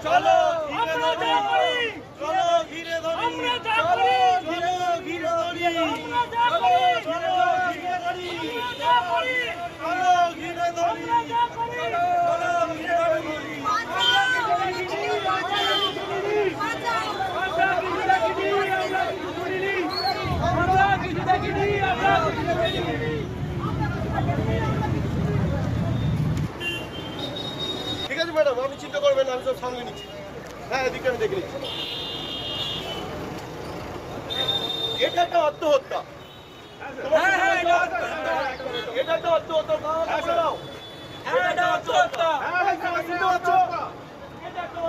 চলো আমরা যা করি চলো ঘিরে ধরি আমরা যা চলো করি ঘিরে ধরি আমরা যা করি চলো ঘিরে ধরি আমরা যা করি চলো ঘিরে ধরি আমরা যা করি চলো ঘিরে ধরি ঠিক আছে ম্যাডাম, আপনি চিন্তা করবেন না, আমি সব সামলে নিচ্ছি। হ্যাঁ, এদিকে আমি দেখে নিচ্ছি। এটা একটা আত্মহত্যা। এটা একটা আত্মহত্যা। এটা একটা আত্মহত্যা। এটা আত্মহত্যা হ্যাঁ, শুনতে পাচ্ছ?